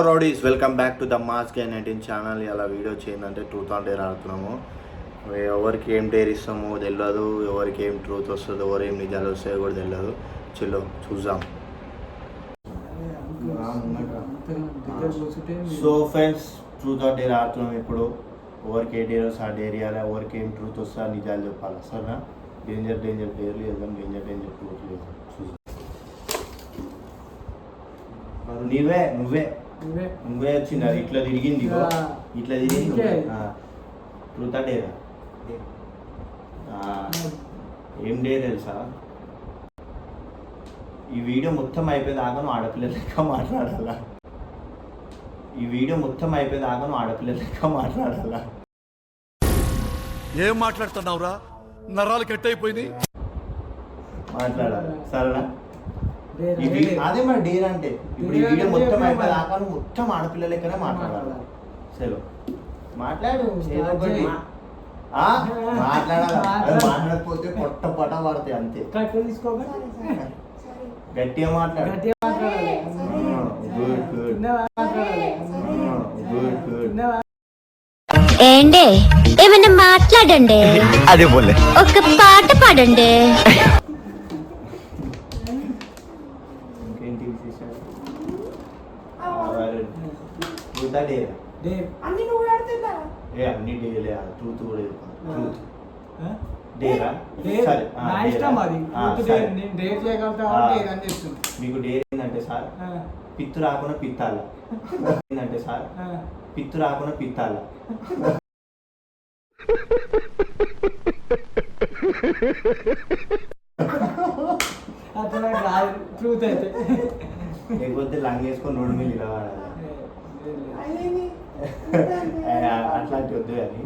Rowdies welcome back to the mass K19 channel. ఇలా video చేయందంటే truth or dare ఆడుతున్నాము. ఎవరికి ఏం dare ఇస్తామో తెలియదు, ఎవరికి ఏం ట్రూత్ వస్తుందో, ఎవరు ఏం నిజాలు వస్తాయో కూడా తెలియదు. చలో చూద్దాం. So friends, truth or dare ఆడుతున్నాం. ఇప్పుడు ఎవరికి ఏ డేర్ వస్తే ఆ డేర్ ఇవ్వాలి, ఎవరికి ఏం ట్రూత్ వస్తే ఆ నిజాలు చెప్పాలి. సరేనా? డేంజర్ డేర్లు వేద్దాం, డేంజర్ ట్రూత్ వేద్దాం. చూద్దాం. నువ్వే వచ్చింది, అది ఇట్లా తిరిగింది, ఇట్లా తిరిగింది. ట్రూత్ ఆ డేరా? ఏం డేర్ తెలుసా? ఈ వీడియో మొత్తం అయిపోయేదాకా నువ్వు ఆడపిల్ల లెక్క మాట్లాడాలా. ఏం మాట్లాడుతున్నావురా? నరాలు కట్ అయిపోయింది. మాట్లాడాలి, సరేనా? అదే మరి డేర్ అంటే. ఇప్పుడు ఈ వీడియో మొత్తం అయిపోయేదాకా నువ్వు మొత్తం ఆడపిల్ల లెక్కనే మాట్లాడాలి. సరే మాట్లాడు, మాట్లాడకపోతే పొట్ట పడతాయి అంతే. గట్టిగా మాట్లాడు. ఏండే ఏమైనా మాట్లాడండి. అదే బోలే, ఒక పాట పాడండి. ఇంకేంటి విశేషాలు? అన్ని డేలే, ట్రూత్ కూడా ట్రూత్ డేరా? మీకు డేర్ ఏంటంటే సార్, పిత్తు రాకుండా పిత్తాల. ఏంటంటే సార్, పిత్తు రాకుండా పిత్తాల. లేకపోతే లంగ్ వేసుకొని రోడ్డు మీద ఇలా వాడాలి. అట్లాంటి వద్దు అని.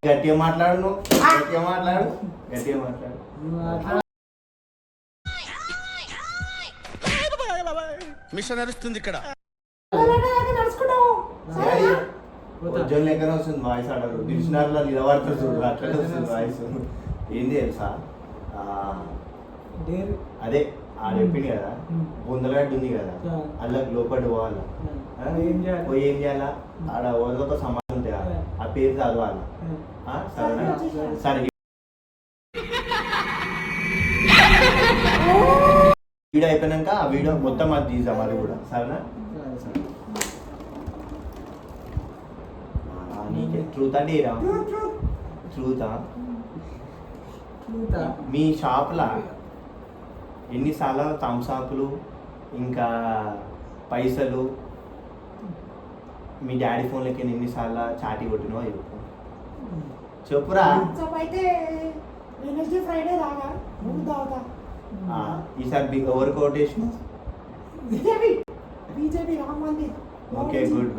గట్టిగా మాట్లాడు, నువ్వు గట్టిగా మాట్లాడు. మిషన్ నడుస్తుంది ఇక్కడ. ఉద్యోగం లెక్కనే వస్తుంది వాయిస్. ఆడరు డిక్షనరీలో నిలబడుతుంది చూడు, అట్లనే వస్తుంది వాయిస్. ఏంది తెలుసా? అదే ఆడ చెప్పింది కదా, బొందలగడ్డ ఉంది కదా, అలా లోపడి పోవాలా. పోయి ఏం చేయాలా? ఆడ ఎవరితో సమాధానం ఉంటాయా, ఆ పేరు చదవాలా. సరేనా? సరే, వీడియో అయిపోయినాక ఆ వీడియో మొత్తం అది తీద్దాం, అది కూడా. సరేనా? నీకే ట్రూతా డేరా? ట్రూతా. మీ షాప్లా ఎన్నిసార్లు థమ్సాప్లు ఇంకా పైసలు మీ డాడీ ఫోన్లకి ఎన్నిసార్లు చాటి కొట్టినో చెప్పురా. ఈసారి ఎవరు కోటేషన్? Okay, good.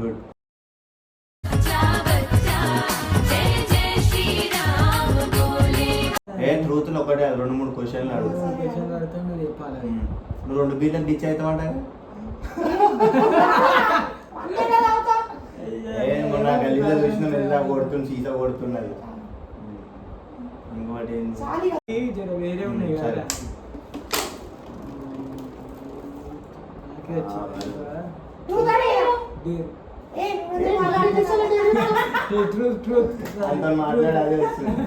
ట్రూత్ లో ఒకటే 2-3 క్వశ్చన్లు అడుగు. నువ్వు 2 బిలియన్ డిచ్ అవుతామంట. మొన్న గల్లీలో చూసిన మెల్ల కొడుతుంది, సీసా కొడుతున్నది. ఇంకోటి మాట్లాడి అదే వస్తుంది.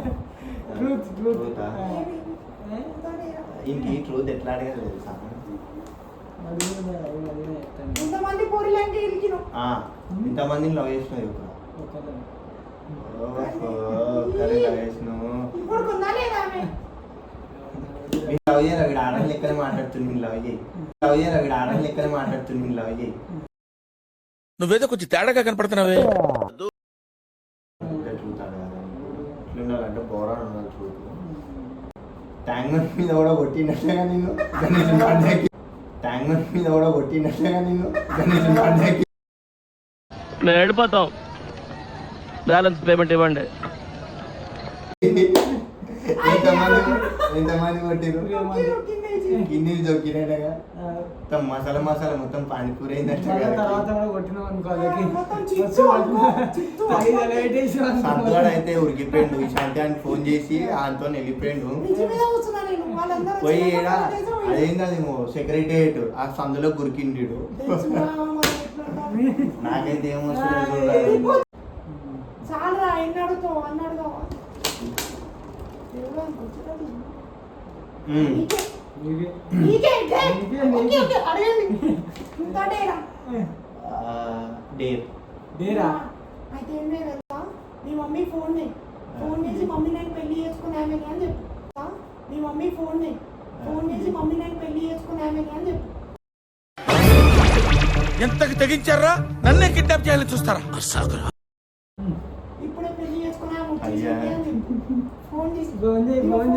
ఇంక ఈ ట్రూత్ ఎట్లా అడగాలి తెలుసా? ఇంతమంది లవ్ చేసినావు, లవ్ చేసినావు. లవ్ చేయరు, అక్కడ ఆడని లెక్కనే మాట్లాడుతుంది. లవ్ చేయి. నువ్వేదో కొంచెం తేడాగా కనపడుతున్నావే. ఎట్లుండాలంటే బోరా ఉండాలి. ట్రూత్ ట్యాంక్ మీద కూడా కొట్టినట్లుగా నేను మేము వెళ్ళిపోతాం, బ్యాలెన్స్ పేమెంట్ ఇవ్వండి. ఎంతమంది కొట్టిరు? గిన్నెలు జొక్కినట్టుగా మసాలా మొత్తం పానీపూరి అయిందట. సంతగాడు అయితే ఉరికిపోయిండు. శాంతి అని ఫోన్ చేసి ఆయనతో వెళ్ళిపోయిండు. పోయి ఏడా అదేందా నువ్వు సెక్రటరియట్ ఆ సందులో గురికిండు. నాకైతే ఏమొస్తుంది చాలా ఎన్నడుతో అన్నాడు డేరా అయితే ఏం లేదు మీ మమ్మీ ఫోన్ చేసి మమ్మీ నేను పెళ్లి చేసుకున్నామే అని చెప్పు. మీ మమ్మీ ఫోన్ చేసి మమ్మీ నేను పెళ్లి చేసుకున్నామే అని చెప్పు. ఎంతకి తెగించారా? నన్నే కిడ్నాప్ చేయాలని చూస్తారా? ఇప్పుడే పెళ్లి చేసుకున్నాము అయ్యా. ఫోన్ చేసి ఫోన్ చేయి ఫోన్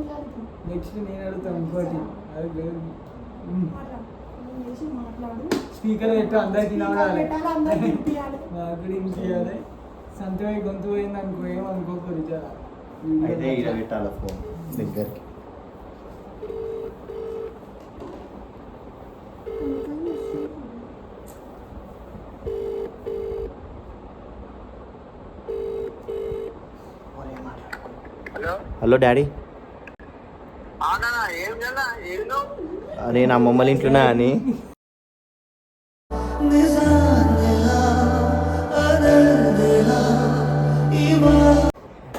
చేయాలి. నెక్స్ట్ నేను అడుగుతాను ఇంకోటి అది లేదు. ఫోన్ చేసి మాట్లాడు. స్పీకర్ పెట్టు అందరికి నవ్వాలి పెట్టాలి, అందరికి వినిపియాలి. నాకు కూడా ఇంకేయాలి సంతమై గొంతు పోయింది అనుకో ఏమనుకోకూడదు చాలా అయితే ఈడ పెట్టాలి ఫోన్ దగ్గరికి. హలో డాడీ, నేను అమ్మమ్మల ఇంట్లోనా అని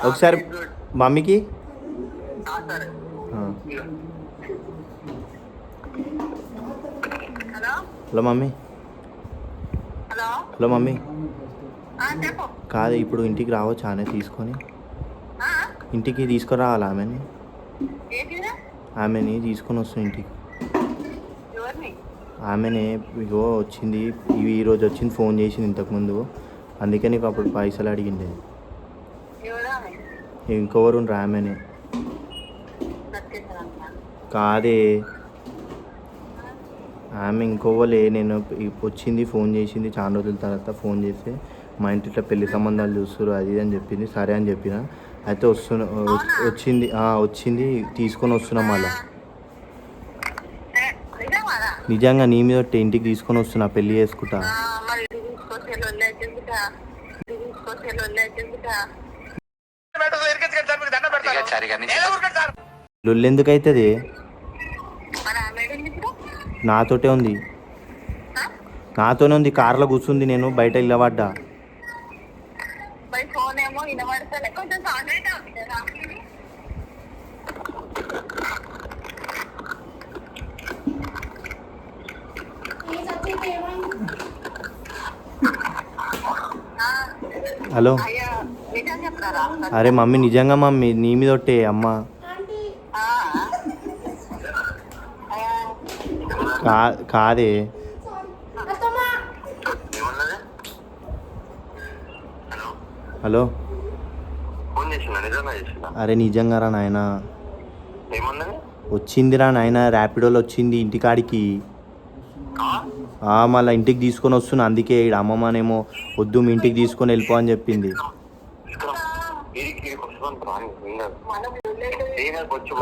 ఒకసారి మమ్మీకి హలో మమ్మీ. హలో మమ్మీ, కాదు ఇప్పుడు ఇంటికి రావచ్చు ఆమె తీసుకొని, ఇంటికి తీసుకొని రావాలి ఆమెని తీసుకొని వస్తుంది ఇంటికి. ఆమెనే ఇగో వచ్చింది, ఈరోజు వచ్చింది, ఫోన్ చేసింది ఇంతకుముందు, అందుకే నీకు అప్పుడు పైసలు అడిగింది. ఇంకెవరు ఆమెనే కాదే, ఆమె ఇంకోవలే. నేను వచ్చింది, ఫోన్ చేసింది, చాలా రోజుల తర్వాత ఫోన్ చేస్తే మా ఇంటి ఇట్లా పెళ్లి సంబంధాలు చూస్తారు అది అని చెప్పింది. సరే అని చెప్పిన. అయితే వచ్చింది తీసుకొని వస్తున్నాం. మళ్ళా నిజంగా నీ మీద ఇంటికి తీసుకొని వస్తున్నా, పెళ్లి చేసుకుంటా. లొల్లెందుకు అవుతుంది? నాతోటే ఉంది, నాతోనే ఉంది, కార్లో కూర్చుంది, నేను బయట ఇల్లబడ్డా. హలో, అరే మమ్మీ నిజంగా మమ్మీ నీ మీద ఒట్టే అమ్మ. కాదే హలో, అరే నిజంగా రా నాయన, వచ్చిందిరా నాయన, ర్యాపిడోలో వచ్చింది ఇంటికాడికి. మళ్ళీ ఇంటికి తీసుకొని వస్తున్నా, అందుకే ఇక్కడ అమ్మమ్మనేమో వద్దు మీ ఇంటికి తీసుకొని వెళ్ళిపో అని చెప్పింది.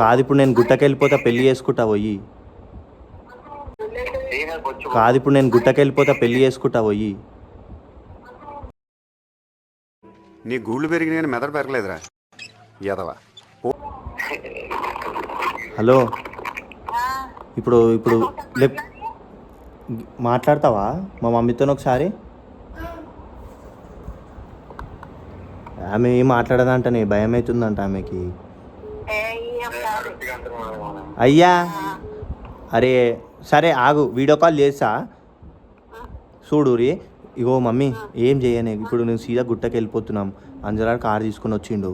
కాదు ఇప్పుడు నేను గుట్టకి వెళ్ళిపోతా, పెళ్లి చేసుకుంటా పోయి. కాదు ఇప్పుడు నేను గుట్టకి వెళ్ళిపోతా, పెళ్లి చేసుకుంటా పోయి. నీ గూళ్ళు పెరిగిన కానీ మెదడు పెరగలేదురా ఎదవా. హలో, ఇప్పుడు మాట్లాడతావా మా మమ్మీతో ఒకసారి? ఆమె ఏం మాట్లాడదంటనే, భయం అవుతుందంట ఆమెకి. అయ్యా అరే సరే ఆగు, వీడియో కాల్ చేస్తా చూడు రీ. ఇగో మమ్మీ ఏం చేయనే, ఇప్పుడు నేను సీదా గుట్టకి వెళ్ళిపోతున్నాం. అంజలాడు కారు తీసుకొని వచ్చిండు,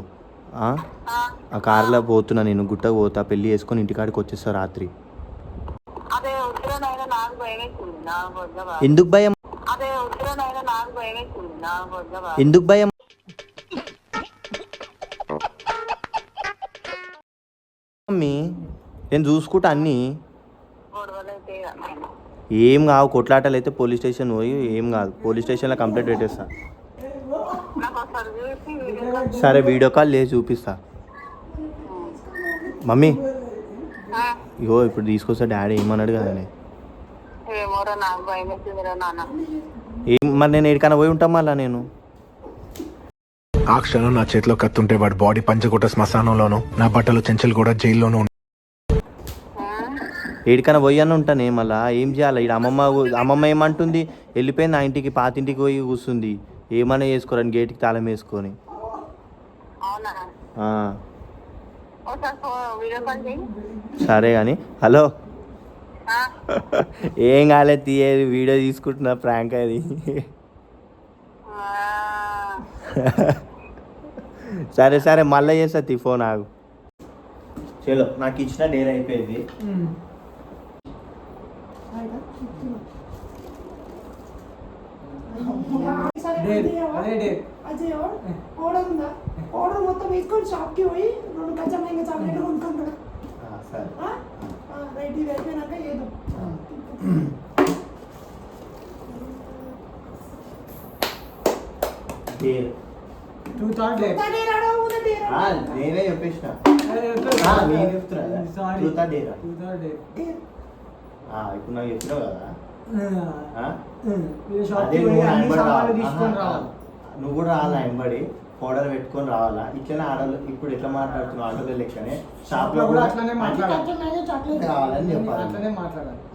ఆ కార్లో పోతున్నా, నేను గుట్టకు పోతా, పెళ్ళి చేసుకొని ఇంటికాడికి వచ్చేస్తా రాత్రి. ఎందుకు భయం? ఎందుకు భయం? మమ్మీ నేను చూసుకుంటా అన్నీ. ఏం కావు, కొట్లాటలు అయితే పోలీస్ స్టేషన్ పోయి ఏం కాదు, పోలీస్ స్టేషన్లో కంప్లైంట్ పెట్టేస్తా. సరే వీడియో కాల్ చేసి చూపిస్తా. మమ్మీ ఇగో ఇప్పుడు తీసుకొస్తా, డాడీ ఏమన్నాడు కదనే. ఏం మరి నేను ఎక్కడికైనా పోయి ఉంటాం మళ్ళా నేను. ఆ క్షణం నా చేతిలో కత్తుంటే వాడి బాడీ పంచగుట్ట శ్మశానంలోను, నా బట్టలు చెంచలు కూడా జైల్లోనూ. ఏడికైనా పోయాను ఉంటానే మళ్ళా ఏం చేయాలి? ఇక్కడ అమ్మమ్మ ఏమంటుంది, వెళ్ళిపోయింది ఆ ఇంటికి, పాతింటికి పోయి కూర్చుంది. ఏమైనా చేసుకోరని గేట్కి తాళం వేసుకొని. ఆ. సరే కానీ హలో ఏం కాలేదు తీయ, వీడియో తీసుకుంటున్నా ప్రాంక్ అది. సరే సరే మళ్ళీ చేస్తా తీ ఫోన్ ఆగు. చలో నాకు ఇచ్చిన డేర్ అయిపోయింది. ఆర్డర్ మొత్తం వేసుకొని షాప్కి పోయి 2 గజాలు ఇంకా చాక్లెట్ కొనుక్కుంటాడు. రైట్, ఇది అయిపోయినాక ఏదో నేనే చెప్పేసిన. ఇప్పుడు నాకు చెప్పినావు కదా, నువ్వు కూడా రావాలా ఎంబడి పౌడర్ పెట్టుకొని రావాలా. ఇట్లనే ఆడలు ఇప్పుడు ఎట్లా మాట్లాడుతున్నావు ఆటోలో లెక్కనే షాప్ లో కూడా రావాలని చెప్పాలి.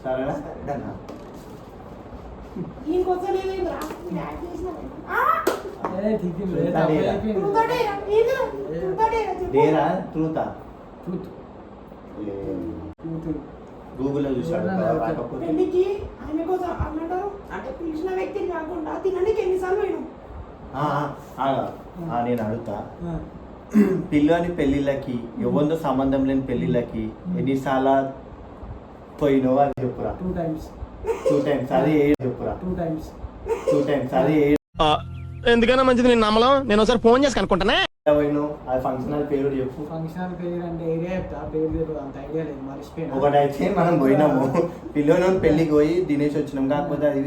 సరేనా? డేరా ట్రూతా? గూగుల్లో చూసాడు పెళ్లికి ఆయన కోసం అమ్మంటారు అంటే పిలిచిన వ్యక్తిని కాకుండా తినడానికి ఎన్నిసార్లు పోయినాం. నేను అడుగుతా, పిల్లని పెళ్ళిళ్ళకి ఎవరితో సంబంధం లేని పెళ్ళిళ్ళకి ఎన్నిసార్లు పోయినావు అని చెప్పురా. 2 times. 2 times. అది చెప్పురా. 2 times. 2 times. అది ఎందుకైనా మంచిది నేను నమ్మలం. నేను ఒకసారి ఫోన్ చేసి కనుక్కుంటానే. పోయినావు అది ఫంక్షన్ హాల్ పేరు చెప్పు. ఫంక్షన్ హాల్ పేరు అంటే ఏరియా చెప్తా, పేరు తెలియదు, అంత ఐడియా లేదు, మర్చిపోయినా. ఒకటైతే మనం పోయినాము పిల్లని పెళ్ళికి పోయి తినేసి వచ్చినాం. కాకపోతే అది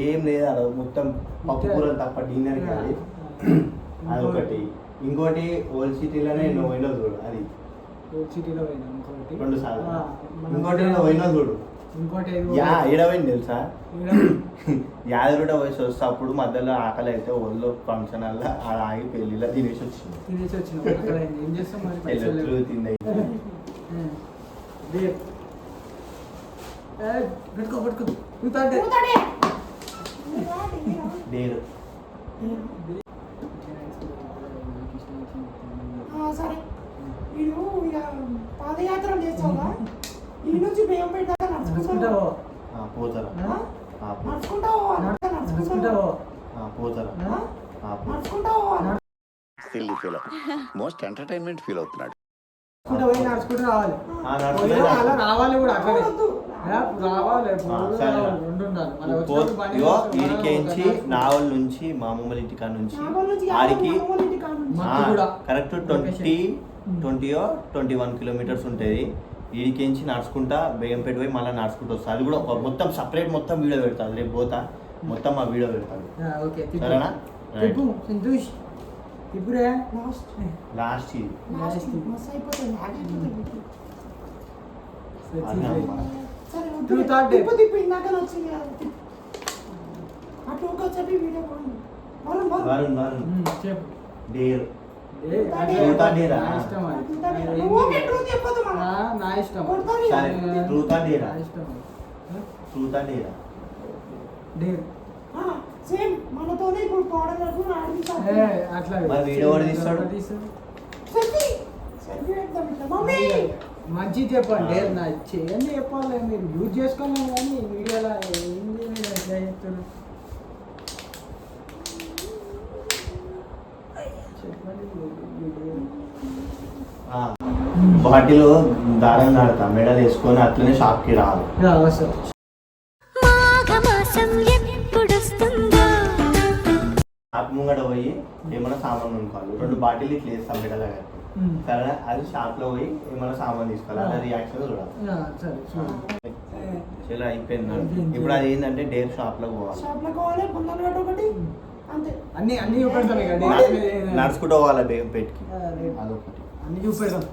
ఏం లేదు, అది మొత్తం పప్పు కూర తప్ప డిన్నర్ కాదు. అదొకటి. ఇంకోటి ఓల్డ్ సిటీలోనే నువ్వు పోయినావు చూడు, అది ఓల్డ్ సిటీలో పోయినా. ఇంకోటి 2 సార్లు. ఇంకోటి నువ్వు పోయినావు చూడు, ఇంకోటి ఏడవైంది తెలుసా? యాదరుడ వయసు వస్తే అప్పుడు మధ్యలో ఆకలి అయితే ఒళ్ళు ఫంక్షన్ వల్ల ఆడ ఆగి పెళ్లిలో తినేసి వచ్చింది. ఏం చేస్తాం మరి, తింది. డేరు సరే వీడు ఇక పాదయాత్ర చేస్తావా? ఈ నుంచి బియ్యం పెట్టాక నడుచుకుంటావు పోతారా? నడుచుకుంటావు పోతారా? నడుచుకుంటావు మోస్ట్ ఎంటర్టైన్మెంట్ ఫీల్ అవుతున్నాడు. నడుచుకుంటూ రావాలి, అలా రావాలి కూడా అట్లనే రావాలి. వీడికించి నావల్ నుంచి మా అమ్మమ్మ ఇంటికాడ నుంచి ఆడికి కరెక్ట్ 21 కిలోమీటర్స్ ఉంటుంది. వీడికించి నడుచుకుంటా బేగంపేట పోయి మళ్ళీ నడుచుకుంటూ వస్తా. అది కూడా మొత్తం సపరేట్ మొత్తం వీడియో పెడతాను. రేపు పోతా మొత్తం మా వీడియో పెడతాను. సరేనా? సంతోష్ ఇప్పుడే లాస్ట్ డేర్ నా ఇష్టం. సేమ్ మనతోనే ఇప్పుడు పౌడర్ అట్లా వీడియో తీస్తాడు. మంచి చెప్పండి, నా చేయండి చెప్పాలి, మీరు యూజ్ చేసుకోలేము కానీ వీడియోలో ఏంది మీరు ఎట్లా చెప్తారు చెప్పండి. బాటిలో దారం కడతా, మెడలు వేసుకొని అట్లనే షాప్కి రావాలి. షాప్ ముంగట పోయి ఏమైనా సామాన్ కొనుక్కోవాలి. 2 బాటిల్ ఇట్లా వేస్తాం మెడల కట్టి. సరే, అది షాప్ లో పోయి ఏమైనా సామాన్ తీసుకోవాలి. అలా రియాక్షన్ చూడాలి. చాలా అయిపోయింది. ఇప్పుడు అది ఏంటంటే డేర్ షాప్ లో పోవాలి. అన్ని నడుచుకుంటూ పోవాలి బేగం పెట్టుకి. అన్ని చూపెడతాం.